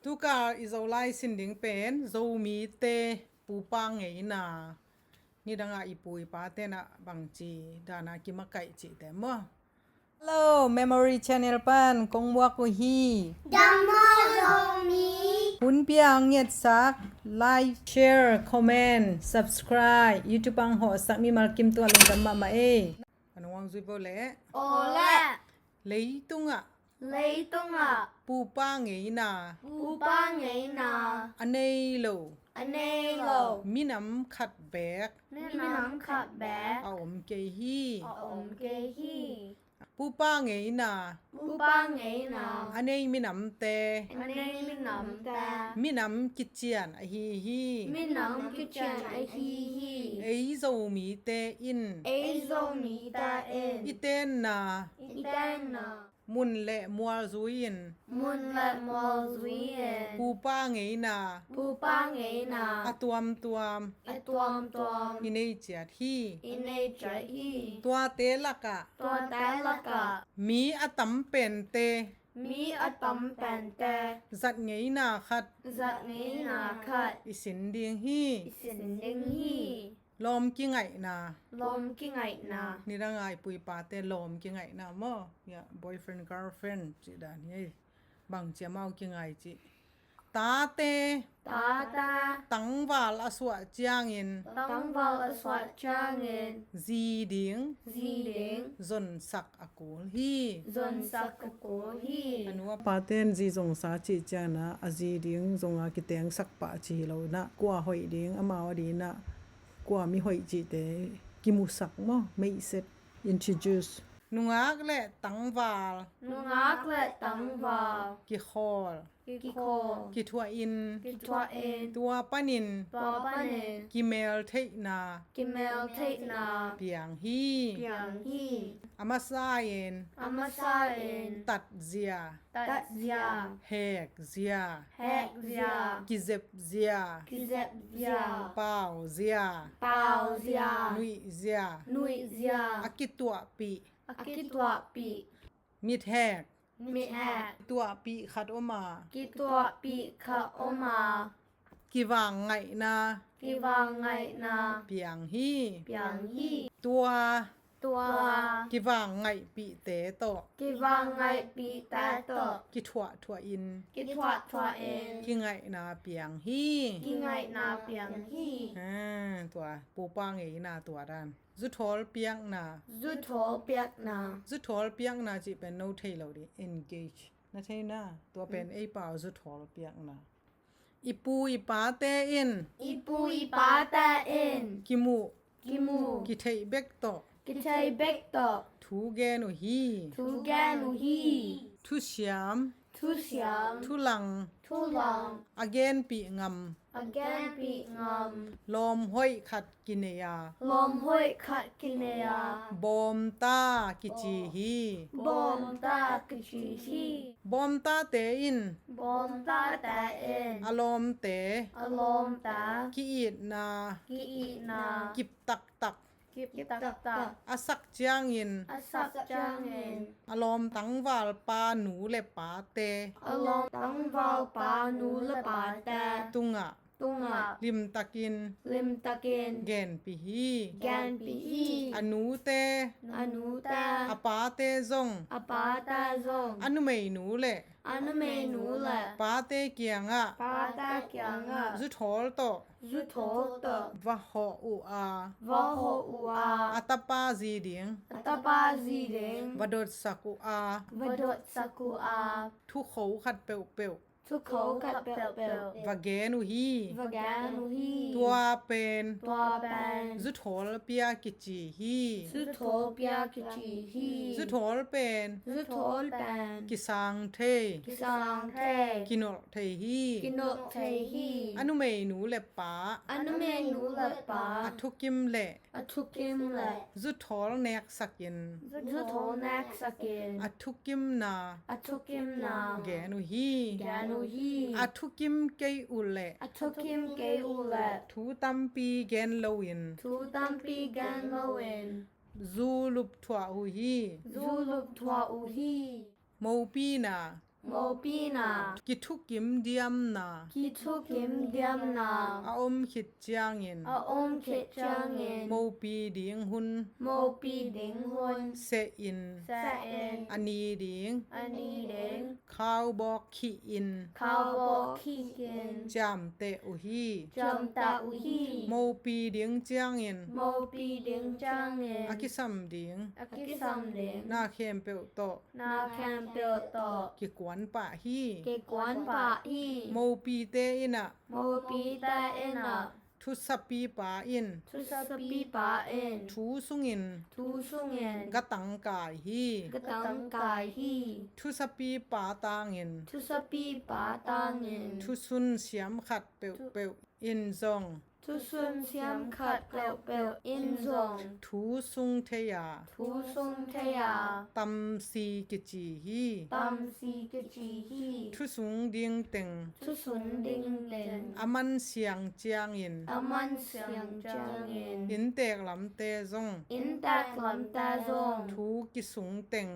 tuka izolai sinding pen zomi te pupang ngei na ni danga ipui pa te na bangchi dana ki makai chi te mo hello memory channel pan kongwa ko hi Dhammo zomi hun piang yet sak like share comment subscribe youtube pang ho sak mi mal kim tu alung damma ma e anwang zui bo le ole leitunga leitunga pupang ngei na upang ngei na anei lo anelo minam khat bek minam khat bek aom ke hi om ke hi pupa ngei na upang ngei na anei minam te anei minam ta minam kichian a hi minam kitchen ai hi ei zo mi te in ei zomi ta en iten na iten na mun le mual zuin mun la mo zuien pupa ngei na upang ngei na tuam tuam inei chiat hi inei chai hi tua te laka ตัวแต่ละกะ mi atam pen te มีอะตอมแปนแต่ zat ngei na khat จะนี้นาคัด isin ding hi สินดึงฮี lom ki ngai na ลมกี่ไงนา ni rangai pui pa te lom ki ngai na mo ya boyfriend girlfriend chi da ni bang che mau ki ngai chi ta te ตาตา tang wal aswa chiang in ตั้งวอลสวัสดจางเงิน zi ding สีเหลือง zon sak akul hi จนสักกะฮี anwa pa ten zi zong sa chi cha na azi ding zonga ki teng sak pa chi lo na kwa hoi ding ama wa di na kwa mi hoi chi te ki mu sak mo mei set introduce nungak le tangwal นุงักและตั้งวอล ki khol กิโค ki thua in กิทัวเอ็น tua panin ปอปะเน ki mel thei na กิเมลเทนา piang hi เปียงฮี ama sa yen อามาซาเอ็น tat zia ตัดเซีย hek zia แฮกเซีย ki zep zia กิเซบเซีย pao zia เปาเซีย nui zia นุยเซีย akitua pi อากิตัวปี mit hek มิแฮก tua pi khat oma กิตัวปีขะโอมา ki wang ngai na กิวางไงนา piang hi เปียงฮี tua ตัว ki wang ngai pi te to กิวางไงปีแต่ต่อ ki thua in กิทัวทัวเอ็น ki ngai na piang hi กิไงนาเปียงฮี ตัวปูปางei na tua dan zu thol piang na จุดโถเปียกนา zu thol piang na chi pen no thei lo di engage na thei na tua pen ei pau zu thol piang na ipu ipa te in อีปูอีปาแต่เอ็น ki mu กิมู ki thei bek to กิใช้เบกต่อ thu ge no hi ทูแกนูฮี thu siam ทุเสียม thu lang ทุลัง again pi ngam อแกนปีงาม lom hoi khat kineya ลมห้อยขัดกินเนีย bom ta ki chi hi บอมตากชีฮี bom ta te in บอมตาแต่เอ็น alom te อารมณ์ตา ki it na กีอีนา kip tak tak กิบตักตัก asak chiang in อาสักจางเงิน alom tangwal pa nu le pa te อารมณ์ตั้งวาวปานูละปาแต่ tunga ตุงะ lim takin ลิมตะเกน gen pi hi แกนปีฮี anu te อนุตา apa te zong อปาตาซง anu mei nu le อนุเมนูละ pa te kianga ปาตาเกียงะ zu thol to จุโถตะ va ho u a วะโหอูอา atapa zi ding ตะปาซีเดง vadot saku a วดดสักุอา thu khou khat peu peu ทุกเขากัดเปลเปล va ge nu hi วะแกนูฮี tua pen ตัวแปน zu thol pia ki chi hi จุโถเปียกิจีฮี zu thol pen จุโถแปน ki sang the กิสังเท ki no the hi กินกเทฮี anu mei nu le pa อนุเมนูละปา athukim le อทุกิมละ zu thol nek sakin จุโถนักสกิน athukim na อทุกิมนา ge nu hi แกนูฮี athukim kei ule อทุกิมเกอูละ thu tampi gen loin ทูตัมปีกันโลเวน zu lup thwa hu hi จูลุบทัวอูฮี mo pi na โมปีนา กิทุกิมเดียมนา คิทุกิมเดียมนา อาอมขิดจางอิน อาอมเขจางเงิน โมปีดิงหุน โมปีดิงฮุน เซอิน แซเอ็น อันนี้ดิง อันนี้เด้ง ข้าวบอกขีอิน ข้าวบอกขี้เกิน จามเตอุฮี จำตาอุฮี โมปีดิงจางอิน โมปีดิงจางเงิน อากิซัมดิง อากิซัมเด้ง นาเข้มเปวโต นาแคมเปียวต่อ กิกวนปะฮี เกกวนปะฮี โมปีเตอินะ โมปีตาเอ็นอะ ทุสปีปาอิน ทุสปีปาเอ็น ทูสุงิน ทูสุงเงิน กะตังกายฮี กะตังกายฮี ทุสปีปาตางอิน ทุสปีปาตาเงิน ทุสุนเสียมขัดเปวเปวอินซอง ทุสุนเสียมขัดเปลวเปลวอินซง ทูสุงเทยา ทูสุงเทีย ตัมซีกิจีฮี ตัมซีกะจีฮี ทุสุงดิงเต็ง ทุสุนดิงเลน อามันเสียงเจียงอิน อามันเสียงจางเงิน อินเตกลำเตซง อินแตกลำตาซง ทูกิสุงเต็ง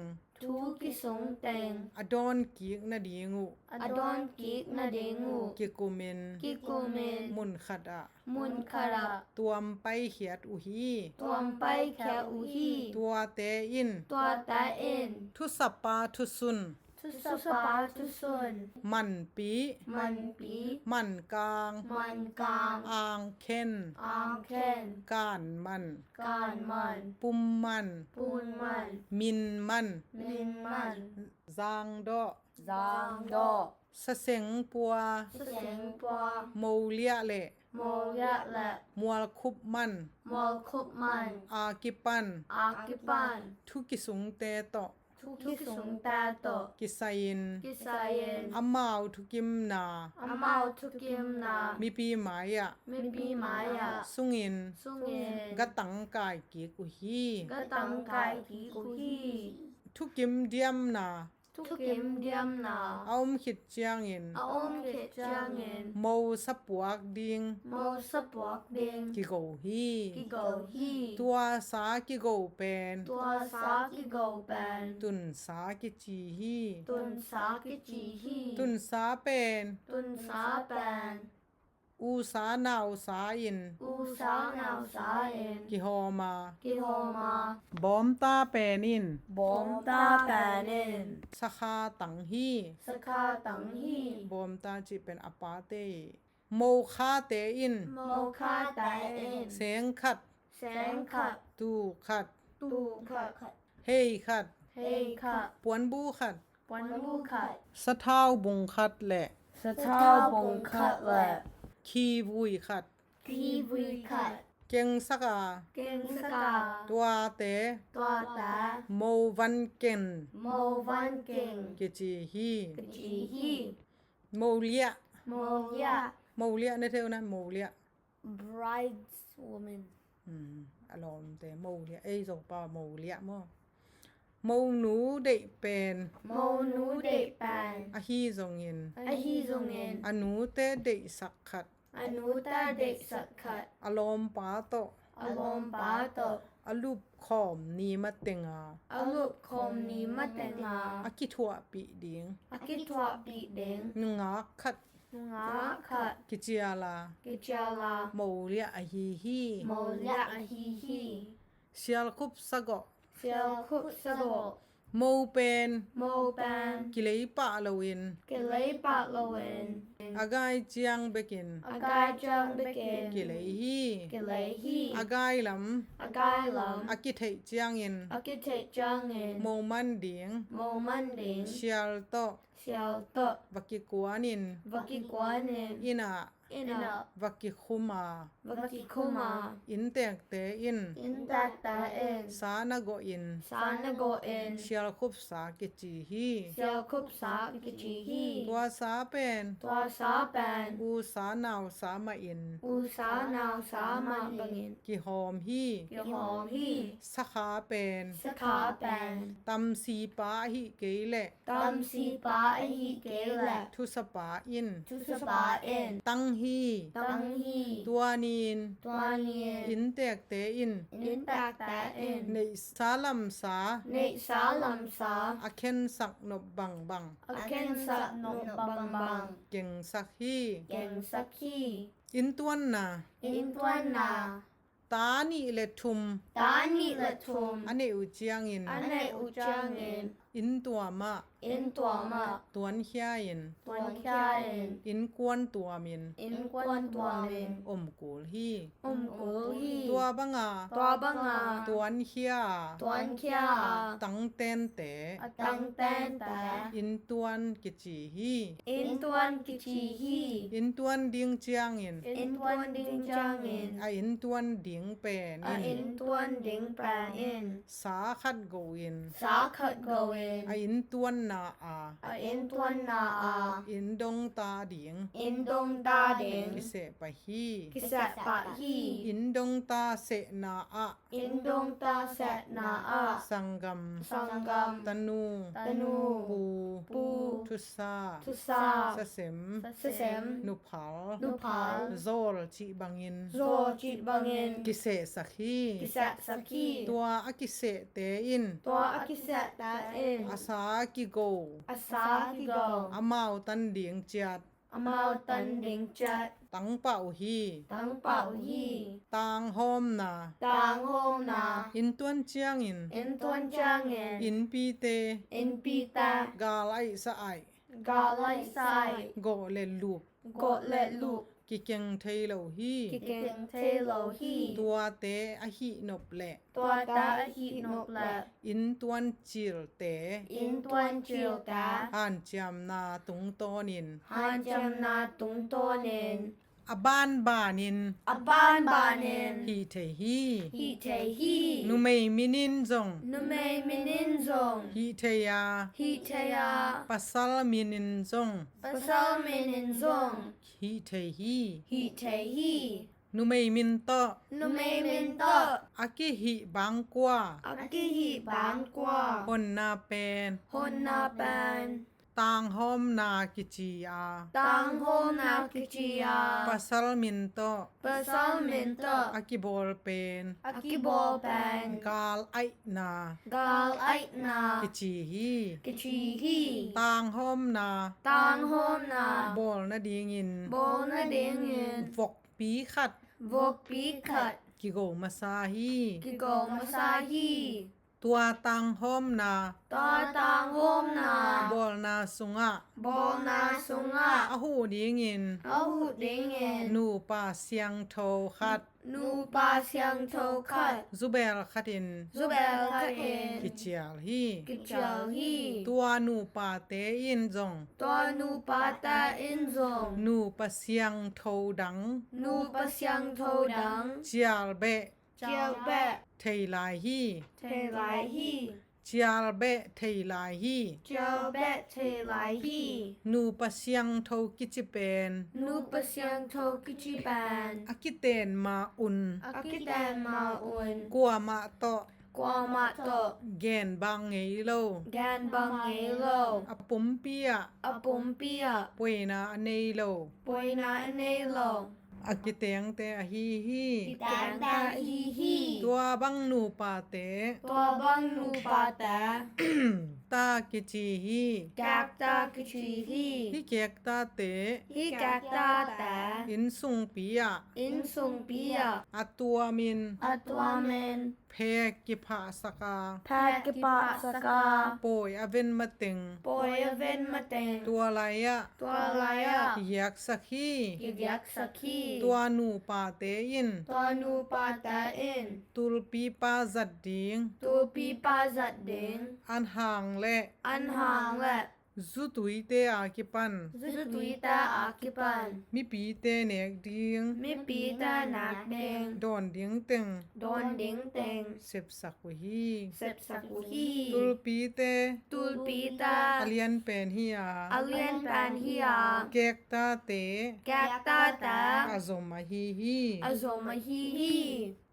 ทูกิสงเตง อดอนกิกนาดีงู อดอนกิกนาเดงู กิกุเมน กิกูเมน มุนขัดอะ มุนคาระ ตัวมไปเขียดอุฮี ตัวมไปแค่อุฮี ตัวเตอิน ตัวตาเอ็น ทุสปาทุสุน ทุสปาทุสุน มันปี มันปี มันกลาง มันกาง อ่างเข็น อางเคน ก้านมัน การมัน ปุ่มมัน ปูนมัน มินมัน มินมัน จางดอ จางดอ สะเสงปัว เสียงปัว โมเลียเล โมยะและ มัวคุบมัน มอลคุบมัน อากิปัน อากิปัน ทุกิสุงเตโตอ ทุกิสุงตาโต กิไซยิน กิสาเยน อามาวทุกิมนา อามาทุกิมนา มีปีหมายะ ไม่ปีหมายา สุงิน สุงเยน กะตังกายกิกุฮี ก็ตังกายทีกุฮี ทุกิมเดียมนา ทุกิมเดียมนา เอามขิดเจียงอิน อาอมเขจางเงิน โมสปวกดิง โมสปวกเด้ง กิโกฮี กิโกฮี ตัวสากิโกเป็น ตัวสากิโกแบน ตุนสากิจีฮี ตุนสากิจีฮี ตุนสาเป็น ตุนสาแบน อูสานาวสาอิน อูสานาวสาเอ็น กิฮอมา กิโฮมา บอมตาเป็นอิน บอมตาแบนเอ็น สคาตังฮี สคาตังฮี บอมตาจิเป็นอปาเตโมคาเตอิน โมคาตาเอ็น เสียงขัด แสงขัด ตูขัด ตูขัด เฮยขัด เฮขัด ปวนบูขัด ปวนบูขัด สะเท้าบุงขัดแหละ สะเท้าบงขัดแหละ คีวุยขัด ทีวีขัด เก่งสกา เก่งสกา ตัวเต ตัวตา โมวันเก่ง โมวันเก่ง กิจีฮี กะจีฮี โมเลีย โมยะ โมเลียในเทวนะโมเลีย brides woman อารมณ์แต่โมเลียเอ้ยส่งปาโมเลียมั้งโมหนูเด็กเป็น โมนูเด็กแปน อาฮีทรงยิน อาฮีทรงเงิน อนูเตเด็กสักขัด อนุตาเด็กสักขัด อารมณ์ปาโต อารมณ์ปาโต อลูปขอมนีมาเตงา อารุปคมนี้มาแต่งงา อากิทัวปีดิง อากิทวะปีเด้ง นงาขัด งาขัด กิจียาลา กิจาลา โมเลียอาฮีฮี โมยะอาฮีฮี เชียลคุบสะกอ เซียวคุกสะโบ โมเป็น โมแปน กิเลยปะลวิน เกลัยปากละเวน อากายเจียงเบกิน อากายจังเบเกน กิเลยฮี เกลัยฮี อากายล อากายล ำอากิเทเจียงอิน ำอากิเทจังเงิน โมมันดิง โมมันเด้ง เชียลโต เซียวโต วักิกวานิน วักิกวานิน อินา อินะ วักิคุมา วักิคุมา อินเตกเตอิน อินตาตาเอ็น สานโกอิน สานโกเอ็น เชียลคุบสากิจีฮี เซียวคุบสากิจีฮี ตัวสาเป็น ตัวสาแปน อูสานาวสามาอิน อูสานาวสามาบังอิน กิหอมฮี ยหอมฮี สขาเป็น สขาแปน ตำสีปาฮิเกเล ตำสีปา hi kele ทุสปาอิน tu sapa in ตังฮี tang hi ตัวนีน tuan อินเตกเตอิน in tak ta in ในสาลัมสา nei salam sa อาเคนสักนบบังบัง aken sa no bang bang เก่งสักฮี ken sakhi อินตวนนา in tuan na ตานีเลทุม tani la thum อันนี้อุจยังอิน ane uchang in อินตัวมะ in tua ma ตวนเฮียอิน tuan kya in อินกวนตัวมิน in kwan tua min อมกูลฮี kul hi ตัวบังอา tua banga ตวนเฮีย tuan kya ตังเต้นเต tang ten ta อินตวนกิจีฮี in tuan kichi hi อินตวนดิงเจียงอิน in tuan ding chang in ไออินตวนดิงเปนอิน in tuan ding pan in สาขัดโกอิน sa khat go in ไออินตวนนาอา in tuan na a อินดงตาดิง in dong ta ding กิเสปะฮี kisa pa hi อินดงตาเสนาอะ in dong ta set na a สังกัม sangam ตนู tanu ปู ปู ทุสา tu sa สะเสม sesem นุพัล nu phal โซลจิบังอิน zo chit bangin กิเสสักฮี kisa sakhi ตัวอากิเสเตอิน to akisa ta in อาสากิโก asa ki go อามาวตันเดียงจัด amao tan ding chat ตังเป่าฮี tang pao hi ตางโฮมนา tang hom na อินตวนเจียงอิน in tuan chang อิ in นปีเต in pita กาไลสะไอ ga lai sai โกเลลูก go let lu กิเกงเทโลฮี ki keng te lo hi ตัวเตอหินบแหละ to ta hi no pla อินตวนจิลเต in tuan chil ta อ่านจำนาตุงโตนิน han cham na tung to nen อบ้านบานิน aban banen ฮีเทฮี hi te hi นุเมยมินินจง nu mei minin zong ฮีเทยา hi te ya ปัสสัลมินินจง pasal minin zong ฮีเทฮี hi te hi นุเมยมินโต nu mei min to อากิฮิบังกวา aki hi bang kwa คนนาเป็น hon na ban ตางหอมนากิจีอา tang hom na kichia ปัสสัลมินโต pasal min to อากิบอลเป็น aki bol ban กาลไอนา gal ai na กิจีฮี kichi hi ตางหอมนา tang hom na บอลนาดีงิน bol na ding in ฟกปีขัด vok pi khat กิโกมาซาฮี ki go masahi ตัวตังหอมนา ta tang hom na บอลนาสุงะ bol na sunga อาหูดีงิน ahu ding in นูป่าเสียงโทขัด nu pa siang tho khat ซูเบลขัดอิน zubel khat กิ in เจียลฮี kichal hi ตัวนูป่าเตอินจง to nu pa ta in zong นูป่าเสียงโทดัง nu pa siang tho dang เจียลเบะ chiao be เทลายฮี te lai hi เจียลเบะเทลายฮี chiao be te lai hi นูป่าเสียงโทกิจิเป็น nu pa siang tho kichi ban อากิเตนมาอุน akitan ma un กัวมาโต kwa ma to เกนบางไงโล gan bang nge lo อปุมเปีย apum pia ป่วยนาอเนโล poina ne lo อากิเตงเตอฮีฮี kitang ta hi hi ตัวบังนูป่าเต to bang nu pa ta ตากิจีฮี gak ta kichi hi ฮิเกกตาเต hi gak ta ta อินสุงปีย in sung pia อตัวมิน atwa men เพกิภาสกา pa ki pa saka ป่วยอเวนมาติง poy ven mateng ตัวไรอะ ตัวลายะ ยักสักฮี ki gak sakhi ตัวนูป่าเตอิน ตัวnu pa ta in ตุลปีปาจัดดิง tu pi pa zat ding อันห่างและ an hang le จุตุยเตอากิปัน zu tuita akipan มีปีเตเนกดิง mi pi ta nak ding ดอนดิงตึง don ding teng เสบสักวฮี sep sakuhi ตุลปีเต tul pi ta อเลียนเป็นฮีย alien pan hiya เกกตาเต gak ta ta อาซมาฮีฮี azoma hi hi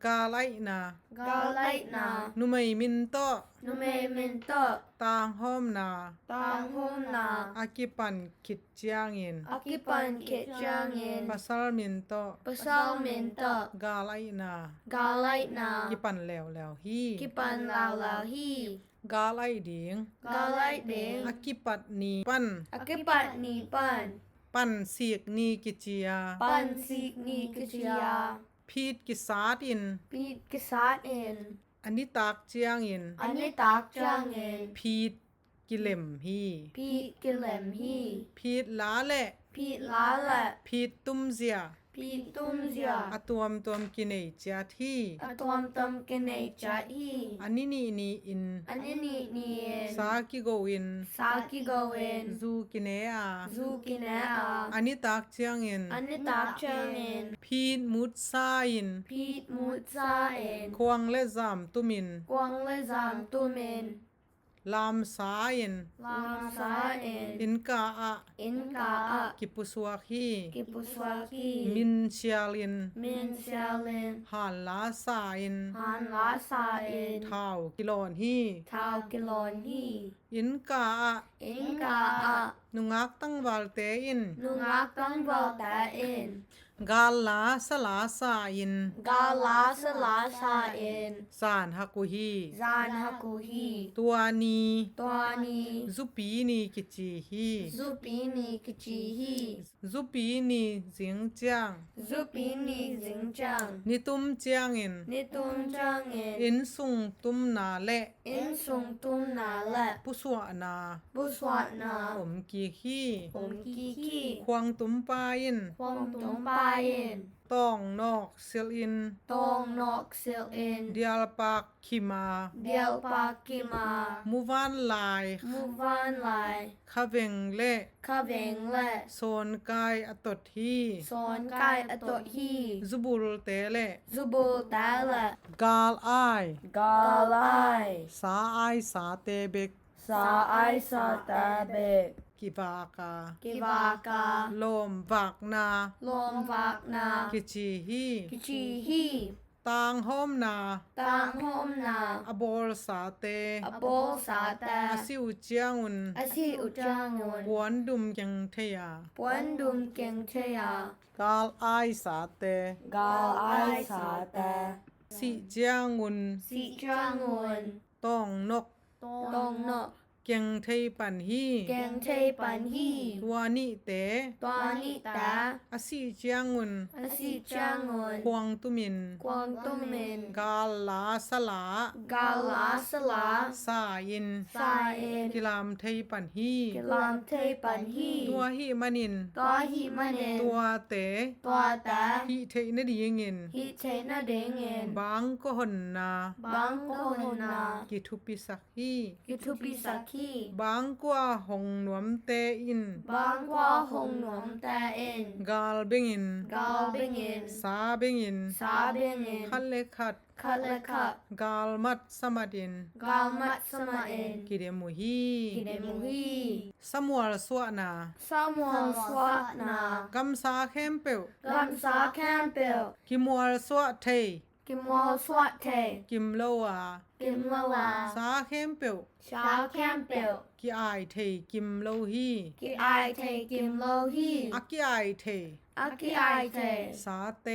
กาไลนา galai na นุไม่มินโต นุเมมินเตอ ตางห้อมนา ตางหุมนา อากิปันขิดเจียงอิน อากิปันเขจางเงิน ปัสลมินโต ปัสลมินเต กาไลนาก าไลนา กิปันแล้วฮี กิปันลาวลาวฮี กาไลดิง กาไลเดง อากิปัดนีปัน อากิปันนีปัน ปันเสียกนีกิเจีย ปันสิกนีกจยา พีดกิสาดอิน ปีดกษาเอ็น อันนี้ตากเจียงอิน อันนี้ตากจางเงิน พีดกิเลมฮี พีดกิเลมฮี พีดลาแหละ พีดลาละ พีดตุ้มเสีย พีดตุ้มเสีย อะตวมกินเนเจียที่ อะตอมตอมกันในจัดฮี อันนี้นี่อิน อันนี้นี่เอ็น สากิโกอิน สากิโกเอ็น ซูกินเนอา ซูกินะอา อันนี้ตากเจียงอิน อันนี้ตากจางเงิน พีดมุดซาอิน พีดมูซาเอ็น ควงและซามตุมิน กวางและจามตุเมน ลามสาอิน ลามซาเอ็น อินกาอะ อินกาอะ กิปุสวาคี กิปุสวากี มินเชียลิน มินเซเลน หานลาซาอิน ฮานลาซาเอ็น เท่ากิโลนฮี ทาวกิโลนฮี อินกาอะ อินกาอะ นุงักตั้งวาลเตอิน นุงักตังวาตาเอ็น กาลาสลาซาอิน กาลาสลาซาเอ็น สานฮักกุฮี ซานฮักูฮี ตัวนี ตัวนี้ ซุปีนีกิจีฮี ซูปีนีกจีฮี ซุปีนีจิงจาง ซูปีนีจิงจัง นิตุมจางอิน นิตุมจังเอ็น อินสุงตุมนาเล อินซุงตุมนาละ ปุสวานา บุสวานา ผมกีฮี ผมกีกี ควงตุมปาอิน ควงตุมปาเอ็น ต้องนอกเซลอิน ตองนอกเซลเอ็น เดียลปากคิมา เดียวปากิมา มูวานลาย มูวานไล คาเวงเล คาเวงและ โซนกายอตดฮี สอนกายอตฮี ซุบุลเตเล ซูบูตาละ กาลอาย กาไล สาอายสาเตเบก สาไอสาตาเบก กิบากา กิวากา โลมวากนา ลมวากนา กิจีฮี กิชีฮี ตางโฮมนา ตังโฮมนา อบอลสาเต อโปสาตา อาซิวเจียงอุน อาชีอุจางวน กวนดุมยังเทีย ปวนดุมเก่งเชีย กาลอายสาเต กาไอสาตา สิเจียงอุน สิจางวน ต้องนก ตองเนาะ เกียงเทยปันฮี เก่งเทปันฮี ตัวนี้เต ตัวนิตา อาซิเจียงอุน อาสิจางวน ควงตุมิน กวางตุ้มเมน กาลาสลาก าลาสลา สายิน ซาเอ็น กิลามเทยปันฮี กิลามเทปันฮี ตัวฮีมันิน ตัวหิมันเน ตัวเต ตัวตา ฮีเทยนดีเงิน ฮิเทนาเดงเงิน บางก็หนนา บังโกหนา กิทุปิสักฮี ยุทุปิสักขี บางกว่าหงหนวมเตอิน บังกว่าหงหนวมตาเอ็น กาลเบงอิน กาลเบงเงิน สาเบงอิน ซาเบงเงิน คันเลขัด คาเลคะ กาลมัดสมัดิน กาลมัดสมาเอ็น กิเดมุฮี กิเดมุฮี สมวลสวนา ซามวลสวะนา กัมสาเข้มเปว กัมสาแคมเปล กิมวลสวเทย กิมวลสวะเท กิมโลวา กิมลาวา สาเข้มเปว ชาแคมเปล กิอายเทยกิมโลฮี กิไอเทกิมโลฮี อักกิอายเทย อากิไอเท สาเต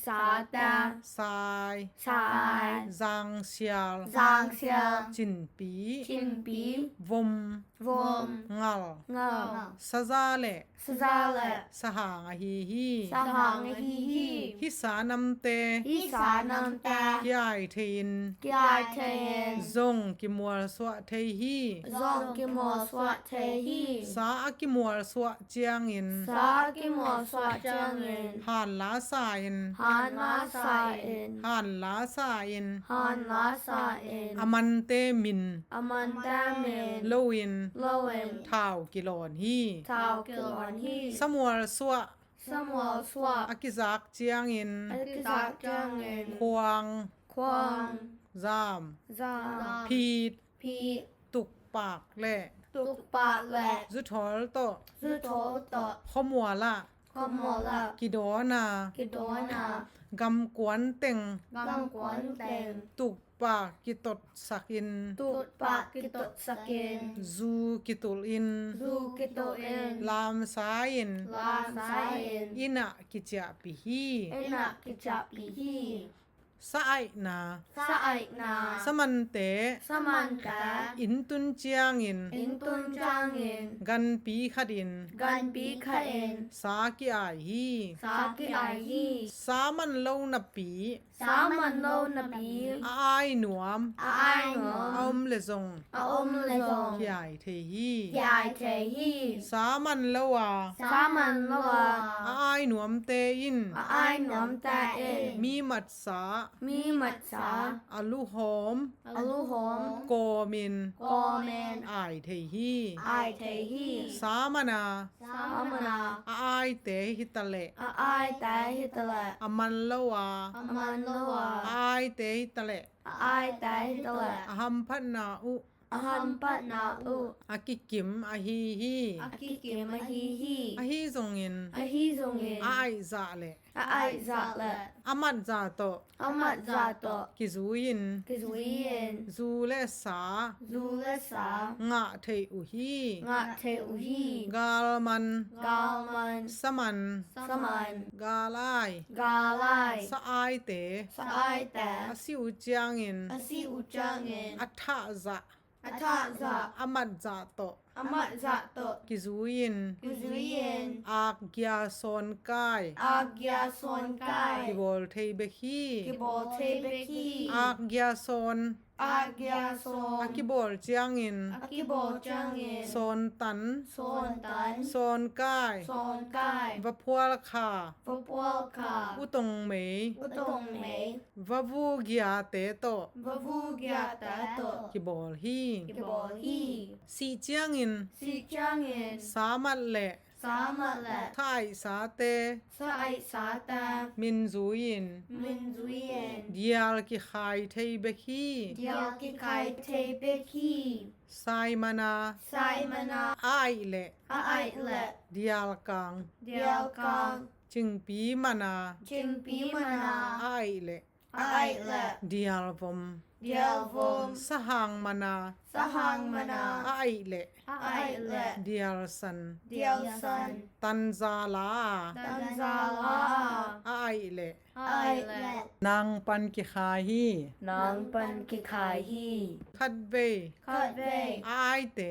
สาตา สาย ชาย จางเซียล จางเซียว จินปี ชินปี วม วม งัล เงา สะซาเล สซาเล สหางฮีฮี สหังฮีฮี ฮิสานำเต ฮิสานำตา กิอายเทยิน กิไอเทน ซงกิมัวสวะเทฮี ซองกิมอสวะเทฮี สาอากิมัวสวะเจียงอิน สากิมอสวะจางเงิน หานลาสายิน ฮานลาซาเอ็น หานลาสายิน ฮานลาซาเอ็น อมันเตมิน อมันตาเมน โลวิน โลเวน ท้าวกิโลนฮี ทาวกิลอนฮี สมัวสวะ สมวลสวะ อากิซักเจียงอิน อกิซักจางเงิน ควง ควง จาม ซา พีด พี ตุกปากและ ตุกปะแหละ จุทอลโต สุโตโต ขมัวละ ขโมละ กิโดนา กิโดนา กำกวนเต็ง gam quán tèn ตุกปากกิตดสักอิน tụt bạc kí tụt sakin ซูกิตุลอิน du kí tụt in ลามสาอิน lam sa in อินะกิจาปิฮี ena kí chap li hi สะไอนา sa ai na สมันเต saman ta อินตุนเจียงอิน in tun chang in กันปีขัดอิน gan bi kha in สากิอาฮี sa ki ai hi สามันเลวนปี sa man lo na bi อายหนวม a ai อ no มเลซง a le zong ขี้อายเทฮี ki ai the hi สามันเลวา sa man lo อายหนวมเตอิน a ai nom ta in มีมัดสา mi mat sa อลูหอม alu hom โกมิน ko men อายเทฮี ai the hi สามนา sa mana อายเตหิตะเล a ai ta hi ta la อมันเลวา man lo อายเตหิตะเล a ai ta hi ta la อหัมพันนาอุ aham pat na u อากิกิมอาฮีฮี aki ke ma hi hi อาฮีซงอิน a hi zong in อายซาเล a ai za la อามัดซาโต amat za to กิซูยิน ki zui in ซูเลสา zu le sa งะเทอุฮี nga the u hi กาลมัน gal man สมัน saman กาลาย ga lai สะอายเต sa ai ta อาซิวเจียงอิน asi u chang in อัทะซะ ata za อามัดซาโต amat za to กิซูยิน ki zui in อากยาโซนกาย agya son กิ kai บอลเทเบคี ki bo the be ki อากยาโซน agya อา son กิบอลเจียงอิน aki bo chang in โซนตัน son tan โซนกาย son kai วะพัวละคา พวกขา อุตงเมย อุตงเมยว ะวูกยาเตโต บวูกยาตาโต กิบอลฮี กิบอฮี สีเจียงอิน สิจังเงิน สามัดแหละ สามะละ ทายสาเต สะไอสาตา มินซูยิน มินจุยเอ็น เดียลกิขายเทเบคี เดียวกิไคเทเบคี ไซมานา ไซมานา อายแหละ อาไอละ เดียลกัง เดียวกัง จึงปีมานา จิมปีมานา อายแหละ อาไอละ เดียลวม เดียววง สหังมานา สหังมานา อายแหละ อาไอละ เดียลสัน เดียวสัน ตันซาลา ตันซาลา อายแหละ อาไอละ นางปันกิขายฮี นางปันกิขายฮี คัดเบ ขัดเบก อายเต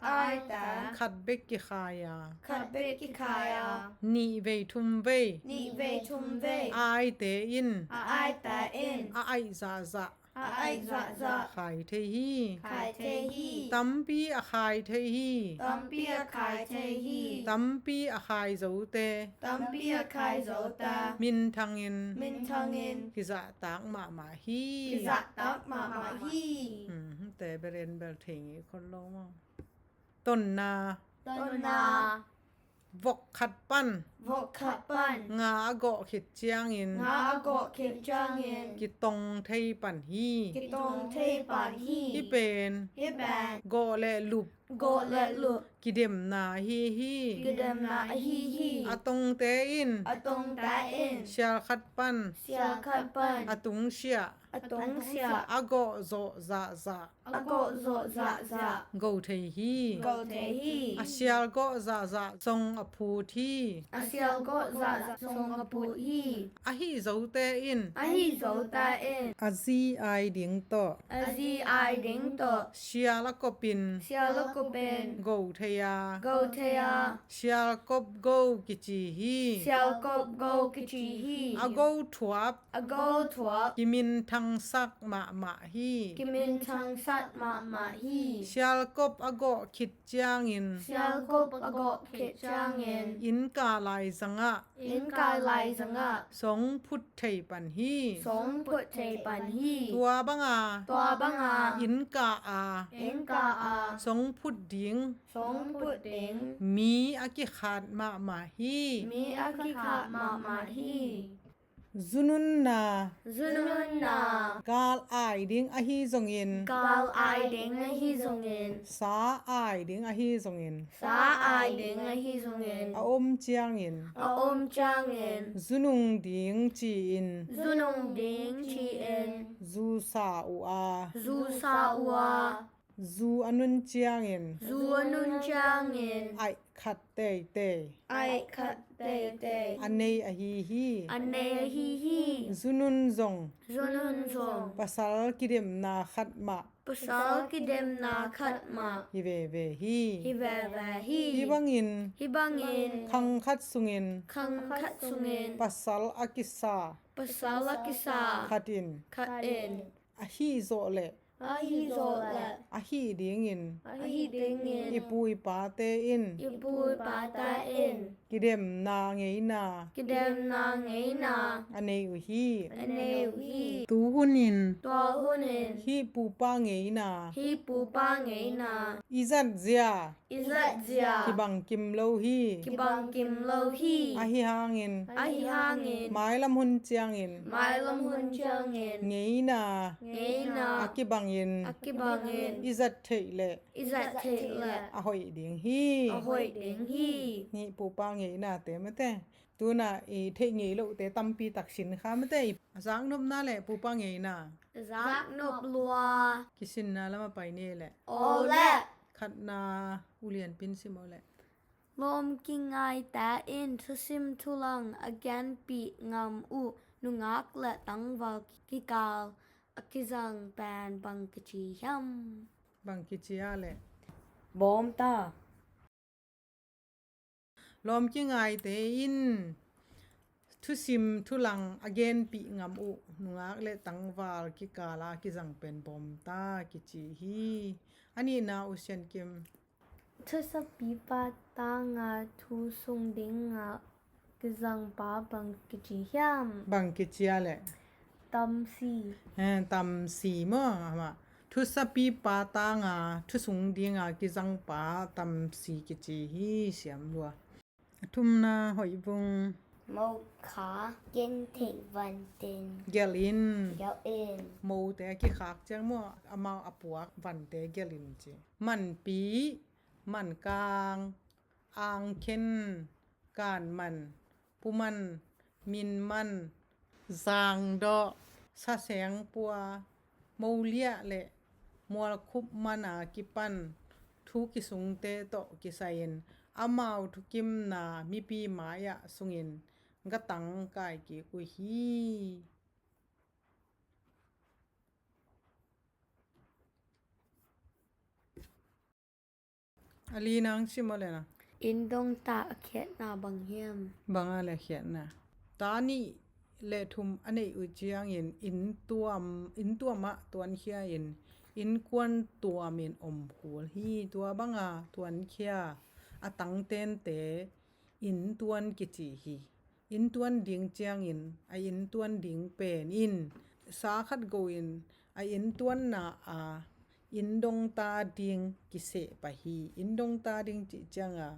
อาไอตา คัดเบกกิขายา ขัดเบกกิขายา นีเวทุมเว นี่เวชุมเว อายเตอิน อาไอตาเอ็น อายซาซา อาไอซะซะ ขายเทฮี ขายเทฮี ตัมปีอาขายเทฮี ตัมเปียขายเทฮี ตัมปีอาขายโซเต ตัมเปียขายโซตา มินทังอิน มินทังเงิน กิจะตากมาฮี กิซะตักมามาฮี แต่เบรนเบลเทงอีคนลงมั้งต้นนา ต้นนาว กขัดปั้น วกขับปัน งาเกาะขิดเจียงอิน งาโกะเข็มจังเงิน กิตงเทปันฮี กิตงเทปานฮี ที่เป็น ฮิแบน โกะและลุบ โกะและลุก กิเดมนาฮีฮี กิเดมนาฮีฮี อะตงเตอิน อะตงตาเอ็น เชียขัดปั้น เสียขับปัน อะตุงเชีย อะตงเสีย อะโกะโซซาซา อะโกะโซซะซะ โกเทฮี โกเทฮี อาเชียโกะซาซาทรงอภูที อาเซียโกะซะซะทรงอปุฮี อะฮีโซเตอิน อาฮีโซตาเอ็น อาซีไอดิงโต อาซีไอดิงโต เชียละก็ปิน เสียลกุเป็น โกเทีย โกเทีย เชียละก็โกกิจิฮี เสียกบโกกิจิฮี อะโกถวบ อะโกถวบ กิมินทังซักมาฮี กิมินทังสัตมามาฮี เชียลกบอะโกคิดจางอิน เสียกบอะโกเขจางเงิน อินกาลายสังะ อินกายไลสังะ สงพุทธไทปันฮี สงพุทเทปันฮี ตัวบังอา ตัวบังอา อินกาอา อินกาอา สงพุทธดิง สงพุทธิง มีอากิขาดมาฮี มีอาคิขะมามาฮี zunun na Zunun na gal ai ding a hi zong in gal ai ding a hi zong in sa ai ding a hi zong in sa ai ding a hi zong in a chiang in a chang in zunung ding chi in zunung ding chi in zu sa u a zu sa ua zu anun chiang in zu anun chang in ai khat te te ai khat te te anei a hi ane hi hi zunun zong zunun zong pasal kidem na khat ma pasal kidem na khat ma hi ve hi hi ve ve hi hi bangin hi bangin khang khat sungin khang khat sungin pasal akisa pasal akisa khatin khat in a hi zo le a hi zo la a hi ding in a hi ding in ipui pa te in ipui pa ta in kidem na ngei na kidem na ngei na anei u hi ane hi tu hunin to hunin hi pu pa ngei na hi pu pa ngei na izat zia izat zia ki bang kim lo hi ki bang kim lo hi a hi hangin a hi hangin mai lam hun chiang in mai lam hun chang in ngei na ngei na aki bang in aki bang in izat thei le izat the la a hoi ding hi a hoi ding hi ni pu pa ngei na te mate tu na i thei ngei lo te tampi taksin kha mate asang nom na le pu pa ngei na zak nop lua kisin na lama pai ne le ole khat na ulian pin simo le lom kingai ta in thusim thulang again pi ngam u nungak la tangwal kikal akizang pan bang kichi yam bang ki chia le bom ta lom ki ngai te in thu sim thu lang again pi ngam u nungak le tangwal ki kala ki jang pen bom ta ki chi hi ani na usian kim thusa pi pa ta nga thu sung ding nga kizang pa bang kichi yam bang ki chia le tam si tam si mo ma thu sa pi pa ta nga thu sung ding a ki jang pa tam si ki chi hi siam lua thum na hoi bung mo kha gen the van tin gelin yao in mo te ki khak chang mo amao apuak van te gelin che man pi man kang ang khen kan man puman min man zang do sa seng pua maulia le mol khup mana ki pan thu ki sung te to ki sain amao thu kim na mi pi maya sungin gatang kai ki ku hi ali nang simolena indong ta khet na bang hiam banga le khian na tani le thum anei u chiang in tuama tuan khia in kwan tuamin om hul hi tua banga tuan khia atang ten te in tuan ki chi hi in tuan ding chiang in a in tuan ding pen in sa khat go in a in tuan na a in dong ta ding ki se pa hi in dong ta ding chi changa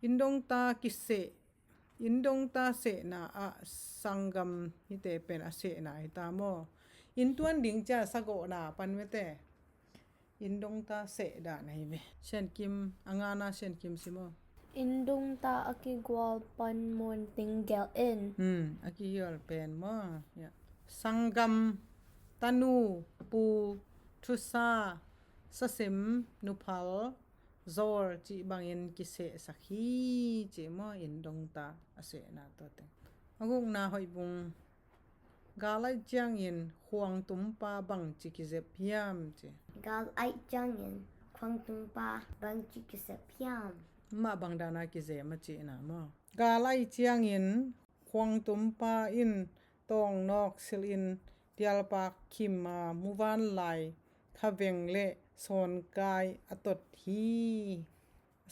indong ta kisse indong ta se na a sangam hi te pen a se na ita mo in tuan ding cha sago na pan mete indong ta se da nai me sen kim anga na sen kim simo indong ta akigwal pan mon tingel in aki yol pen mo ya sangam tanu pu thusa sasim nuphal zor chi bangin ki se sakhi che mo in dong ta ase na to te aguk na hoi bung galai chiang in huang tum pa bang chi ki ze phiam che gal ai chang in khwang tung pa bang chi ki se phiam ma bang dana ki ze ma chi na mo galai chiang in huang tum pa in tong nok sil in tial pak khim ma muwan lai khaveng le son kai atot hi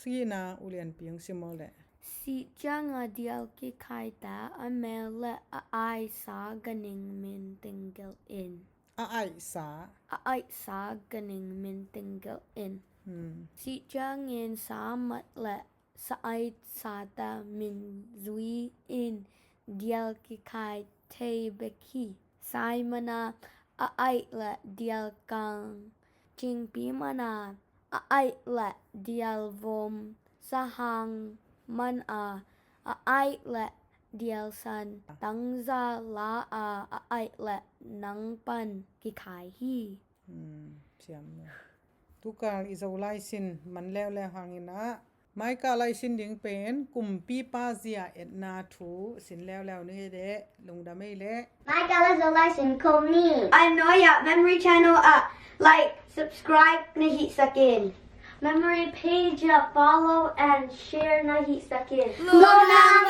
sina ulian piang simole si chang a dial ki khai ta a mel le a ai sa ganing min tingel in a ai sa a ai sa ganing min tingel in si chang in sa mat le sa ai sa ta min zui in dial ki khai te beki sai mana a ai la dial kang ching pi mana a ai la dial vom sahang man a ai la dial san tang za la a ai la nang pan ki khai hi siam no tu kal izo lai sin man lew le hangina mai ka lai sin ding pen kum pi pa zia et na thu sin lew ni de lungda mei le My gala zolai sin komi. I'm Noya Memory Channel like subscribe nahi sakin Memory page follow and share nahi sakin. Lunang